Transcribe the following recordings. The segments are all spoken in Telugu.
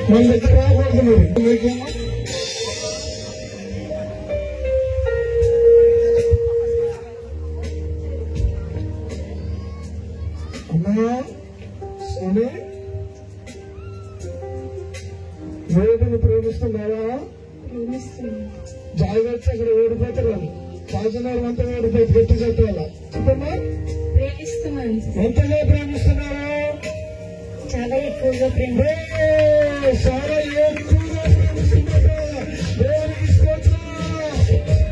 మన దగ్గర రాకూడదు. అమ్మా సోని, దేవుడిని ప్రేమిస్తున్నావా? జాగ్రత్త, ఇక్కడ ఓడిపోతారు వాళ్ళు. రాజనగరం అంతా ఓడిపోయి గట్టి చెప్పాలా? చెప్పమ్మా. ప్రేమిస్తున్నాను. ఎంతగా ప్రేమిస్తున్నావా? చాలా ఎక్కువగా చాలా ఎక్కువగా ప్రేమిస్తున్నారా? దేవుడికి స్తోత్రం.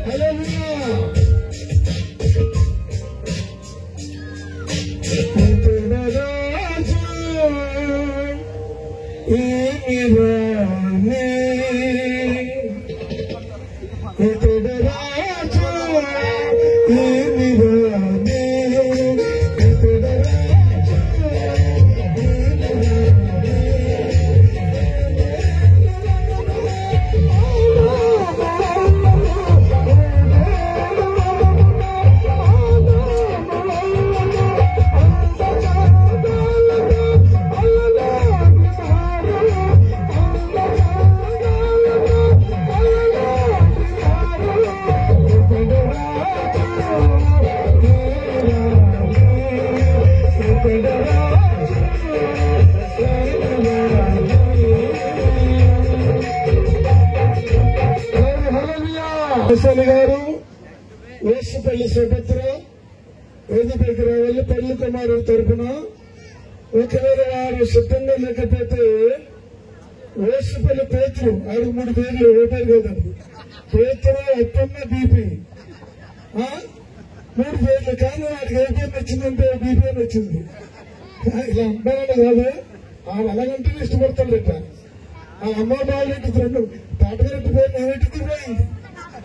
హల్లెలూయా. గారు వేసుపల్లి సుభద్ర వేదికకి రావాలి. పెళ్లి కుమారుడు తరఫున ఒకవేళ వారు సిద్ధంగా లేకపోతే వేసుపల్లి పేతులు 3 పేర్లు ఓటారు కదండి. పేతులు, అత్తమ్మ, బీపీ 3 పేర్లు. కానీ వాడికి ఏ పేరు వచ్చిందంటే బీపీ అని వచ్చింది. ఇలా అమ్మాయిని కాదు, ఆమె అలాగంటే ఇష్టపడతాడట. ఆ అమ్మ బాబు 2 తాటగారెడ్డి పేరు నేనెట్టుకు పోయింది,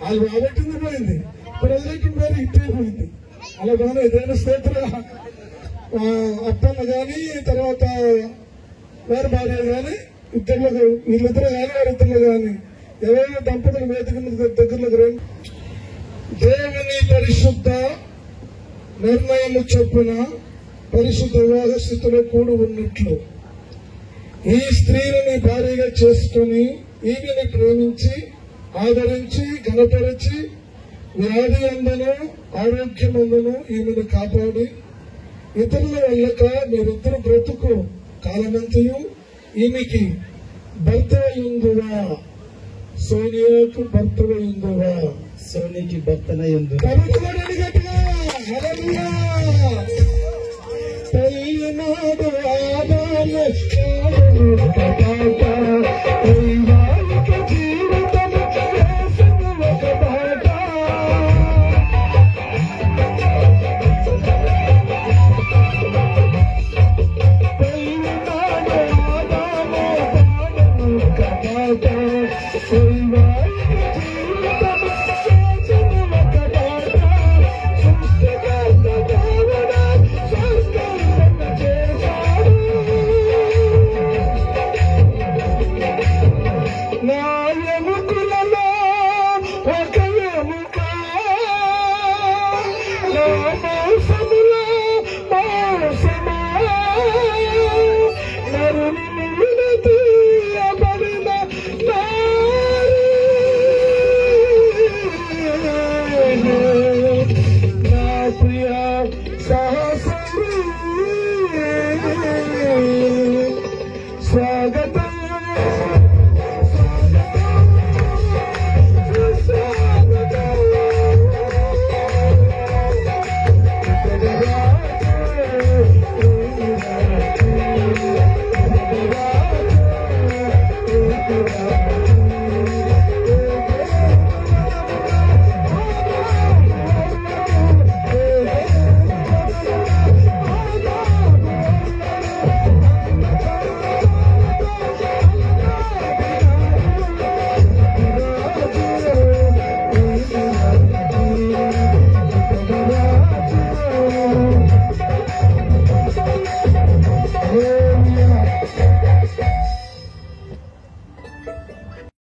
వాళ్ళు బాబెట్టింది పోయింది, ప్రజలెట్టిన పేరు ఇట్టయిపోయింది. అలా కానీ ఏదైనా స్తోత్ర అత్తమ్మ కానీ తర్వాత వారి భార్య కానీ ఇద్దరు, వీళ్ళిద్దరు కానీ వారిద్దరు కానీ ఎవరైనా దంపతులు వేదిక దగ్గరలోకి రండి. దేవుని పరిశుద్ధ నిర్ణయము చొప్పున పరిశుద్ధ వివాహ స్థితిలో కూడి ఉన్నట్లు ఈ స్త్రీని భార్యగా చేసుకుని ఈమెని ప్రేమించి ఆదరించి ఘనపరిచి వ్యాధి అందును ఆరోగ్యమందును ఈమెను కాపాడి ఇతరుల వెళ్ళక మీరిద్దరు బ్రతుకు కాలమంతయు ఈమెకి భర్తయుందువా. సోనియాకు భర్తయుందువా. సోనికి భర్తనయుందు. పెళ్లి నాడు ఆదాలు